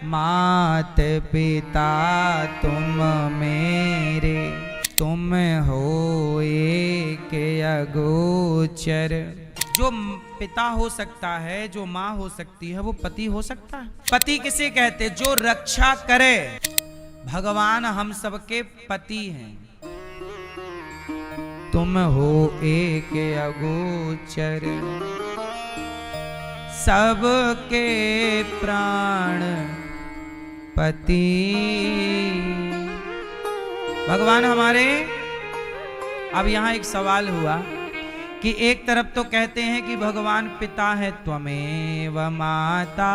मात पिता तुम मेरे, तुम हो एक अगोचर। जो पिता हो सकता है, जो माँ हो सकती है, वो पति हो सकता है? पति किसे कहते? जो रक्षा करे। भगवान हम सबके पति हैं। तुम हो एक अगोचर, सबके प्राण पति। भगवान हमारे। अब यहां एक सवाल हुआ कि एक तरफ तो कहते हैं कि भगवान पिता है, त्वमेव माता।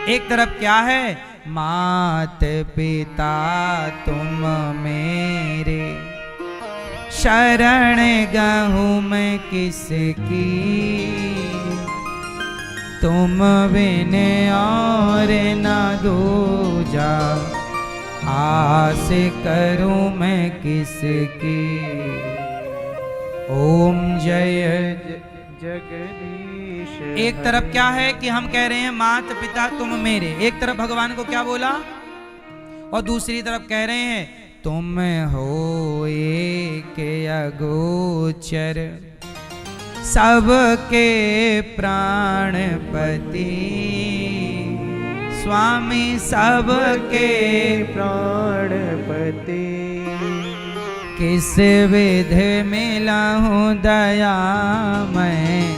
एक तरफ क्या है? मात पिता तुम मेरे, शरण गहूँ मैं किसकी, तुम बिन और न दूजा, आस करूं मैं किसकी। ओम जय जगदीश। एक तरफ क्या है कि हम कह रहे हैं मात पिता तुम मेरे, एक तरफ भगवान को क्या बोला, और दूसरी तरफ कह रहे हैं तुम हो एक अगोचर, सबके प्राणपति। स्वामी सबके प्राणपति, किस विध मिला हूँ दया मैं,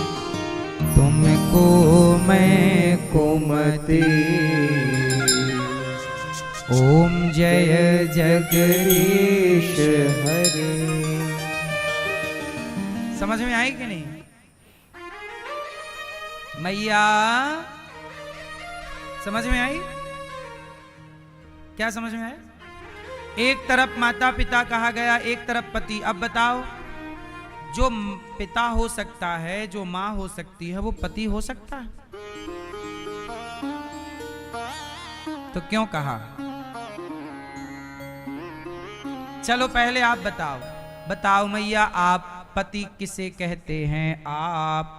तुमको मैं कुमति। ओम जय जगदीश हरे। समझ में आई कि नहीं मैया? समझ में आई? क्या समझ में आया? एक तरफ माता पिता कहा गया, एक तरफ पति। अब बताओ, जो पिता हो सकता है, जो मां हो सकती है, वो पति हो सकता है? तो क्यों कहा? चलो पहले आप बताओ, बताओ मैया, आप पति किसे कहते हैं? आप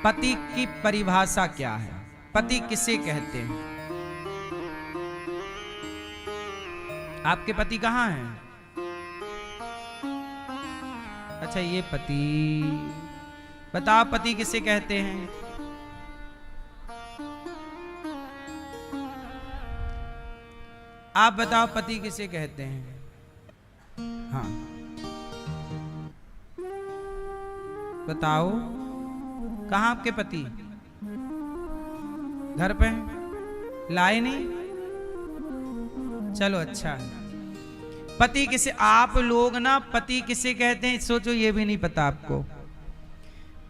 पति की परिभाषा क्या है? पति किसे कहते हैं? आपके पति कहाँ हैं? अच्छा, ये पति। बताओ पति किसे कहते हैं? आप बताओ पति किसे कहते हैं? हाँ बताओ, कहाँ आपके पति? घर पे लाए नहीं? चलो अच्छा है। पति किसे, आप लोग ना पति किसे कहते हैं सोचो, ये भी नहीं पता आपको।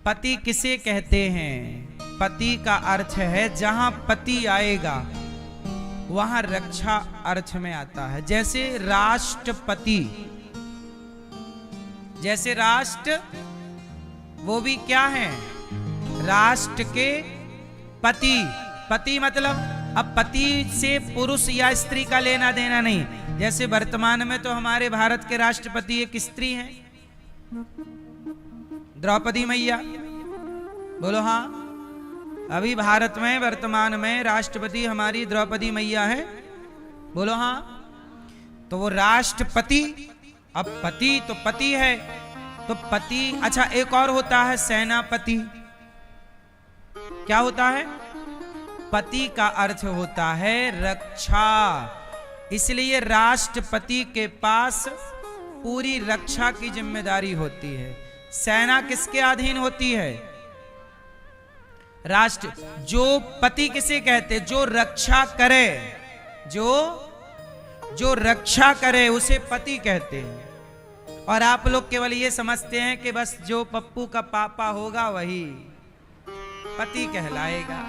पति किसे कहते हैं? पति का अर्थ है जहां पति आएगा वहां रक्षा अर्थ में आता है। जैसे राष्ट्रपति, जैसे राष्ट्र, वो भी क्या है? राष्ट्र के पति। पति मतलब, अब पति से पुरुष या स्त्री का लेना देना नहीं। जैसे वर्तमान में तो हमारे भारत के राष्ट्रपति एक स्त्री हैं, द्रौपदी मैया। बोलो हाँ। अभी भारत में वर्तमान में राष्ट्रपति हमारी द्रौपदी मैया है। बोलो हाँ। तो वो राष्ट्रपति। अब पति तो पति है, तो पति। अच्छा, एक और होता है सेनापति। क्या होता है? पति का अर्थ होता है रक्षा। इसलिए राष्ट्रपति के पास पूरी रक्षा की जिम्मेदारी होती है। सेना किसके अधीन होती है? राष्ट्र। जो पति किसे कहते? जो रक्षा करे, जो रक्षा करे उसे पति कहते हैं। और आप लोग केवल ये समझते हैं कि बस जो पप्पू का पापा होगा वही पति कहलाएगा।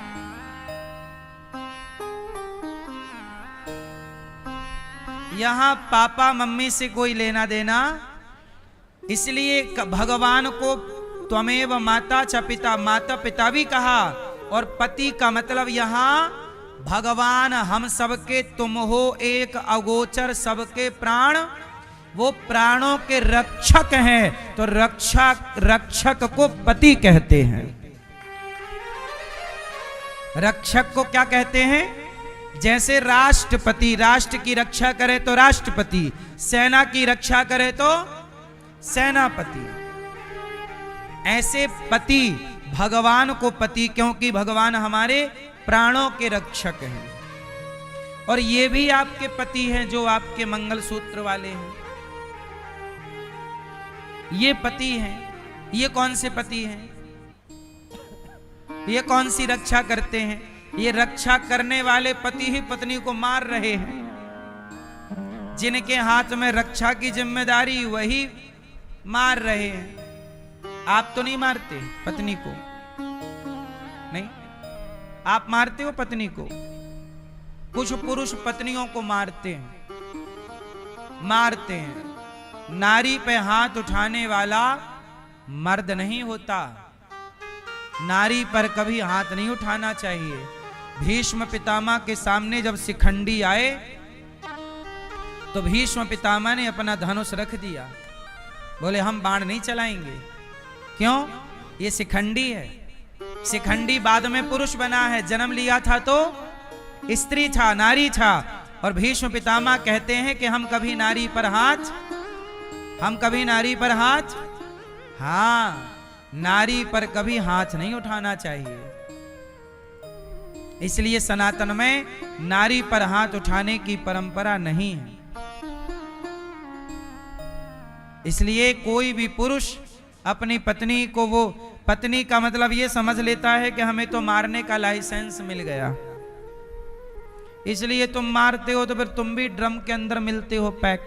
यहां पापा मम्मी से कोई लेना देना। इसलिए भगवान को त्वमेव माता च पिता, माता पिता भी कहा। और पति का मतलब यहां भगवान हम सबके, तुम हो एक अगोचर, सबके प्राण। वो प्राणों के रक्षक हैं, तो रक्षक को पति कहते हैं। रक्षक को क्या कहते हैं? जैसे राष्ट्रपति राष्ट्र की रक्षा करे तो राष्ट्रपति, सेना की रक्षा करे तो सेनापति, ऐसे पति भगवान को पति, क्योंकि भगवान हमारे प्राणों के रक्षक हैं। और ये भी आपके पति हैं जो आपके मंगलसूत्र वाले हैं, ये पति हैं। ये कौन से पति हैं? ये कौन सी रक्षा करते हैं? ये रक्षा करने वाले पति ही पत्नी को मार रहे हैं। जिनके हाथ में रक्षा की जिम्मेदारी वही मार रहे हैं। आप तो नहीं मारते पत्नी को? नहीं, आप मारते हो पत्नी को? कुछ पुरुष पत्नियों को मारते हैं। नारी पे हाथ उठाने वाला मर्द नहीं होता। नारी पर कभी हाथ नहीं उठाना चाहिए। भीष्म पितामह के सामने जब शिखंडी आए तो भीष्म पितामह ने अपना धनुष रख दिया, बोले हम बाण नहीं चलाएंगे। क्यों? ये शिखंडी है। शिखंडी बाद में पुरुष बना है, जन्म लिया था तो स्त्री था, नारी था। और भीष्म पितामह कहते हैं कि हम कभी नारी पर हाथ, हाँ, नारी पर कभी हाथ नहीं उठाना चाहिए। इसलिए सनातन में नारी पर हाथ उठाने की परंपरा नहीं है। इसलिए कोई भी पुरुष अपनी पत्नी को, वो पत्नी का मतलब ये समझ लेता है कि हमें तो मारने का लाइसेंस मिल गया, इसलिए तुम मारते हो, तो फिर तुम भी ड्रम के अंदर मिलते हो पैक।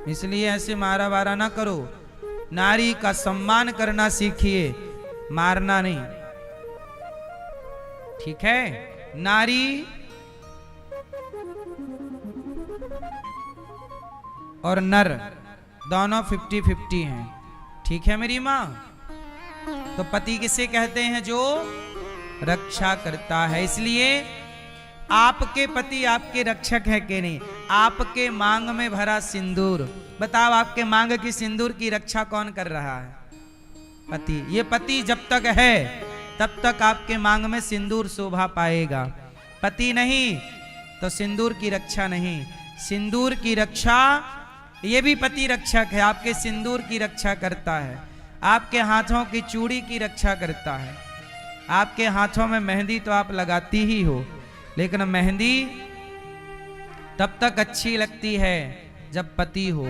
इसलिए ऐसे मारा वारा ना करो। नारी का सम्मान करना सीखिए, मारना नहीं। ठीक है? नारी और नर दोनों 50-50 हैं। ठीक है मेरी माँ? तो पति किसे कहते हैं? जो रक्षा करता है। इसलिए आपके पति आपके रक्षक है कि नहीं? आपके मांग में भरा सिंदूर, बताओ आपके मांग की सिंदूर की रक्षा कौन कर रहा है? पति। ये पति जब तक है तब तक आपके मांग में सिंदूर शोभा पाएगा। पति नहीं तो सिंदूर की रक्षा नहीं। सिंदूर की रक्षा, ये भी पति रक्षक है, आपके सिंदूर की रक्षा करता है, आपके हाथों की चूड़ी की रक्षा करता है। आपके हाथों में मेहंदी तो आप लगाती ही हो, लेकिन मेहंदी तब तक अच्छी लगती है जब पति हो।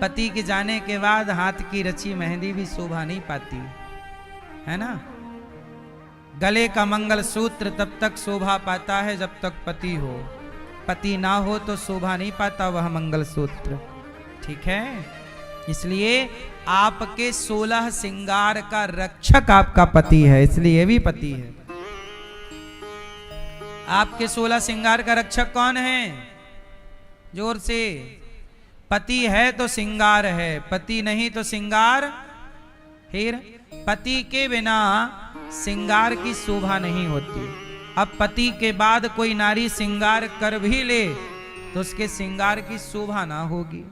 पति के जाने के बाद हाथ की रची मेहंदी भी शोभा नहीं पाती, है ना? गले का मंगलसूत्र तब तक शोभा पाता है जब तक पति हो। पति ना हो तो शोभा नहीं पाता वह मंगलसूत्र। ठीक है? इसलिए आपके 16 श्रृंगार का रक्षक आपका पति है, इसलिए भी पति है। आपके 16 श्रृंगार का रक्षक कौन है? जोर से। पति है तो श्रृंगार है, पति नहीं तो श्रृंगार। फिर पति के बिना श्रृंगार की शोभा नहीं होती। अब पति के बाद कोई नारी श्रृंगार कर भी ले तो उसके श्रृंगार की शोभा ना होगी।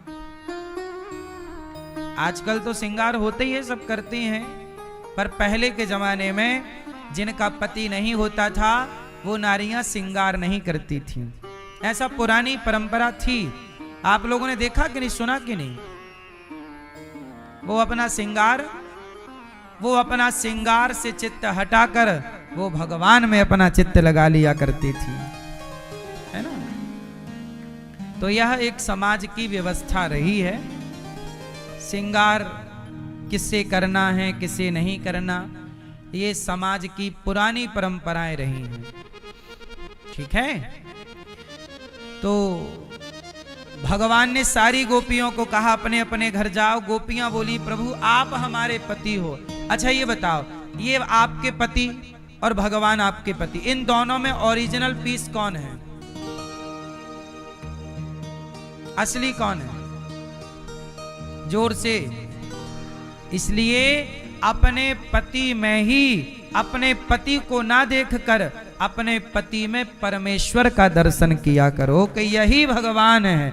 आजकल तो श्रृंगार होते ही है, सब करते हैं, पर पहले के जमाने में जिनका पति नहीं होता था वो नारियां श्रृंगार नहीं करती थीं। ऐसा पुरानी परंपरा थी। आप लोगों ने देखा कि नहीं, सुना कि नहीं? वो अपना श्रृंगार से चित्त हटाकर वो भगवान में अपना चित्त लगा लिया करती थी, है ना? तो यह एक समाज की व्यवस्था रही है। श्रृंगार किससे करना है, किसे नहीं करना, ये समाज की पुरानी परंपराएं रही हैं। ठीक है? तो भगवान ने सारी गोपियों को कहा अपने अपने घर जाओ। गोपियां बोली प्रभु आप हमारे पति हो। अच्छा ये बताओ, ये आपके पति और भगवान आपके पति, इन दोनों में ओरिजिनल पीस कौन है? असली कौन है? जोर से। इसलिए अपने पति में ही, अपने पति को ना देखकर अपने पति में परमेश्वर का दर्शन किया करो कि यही भगवान है।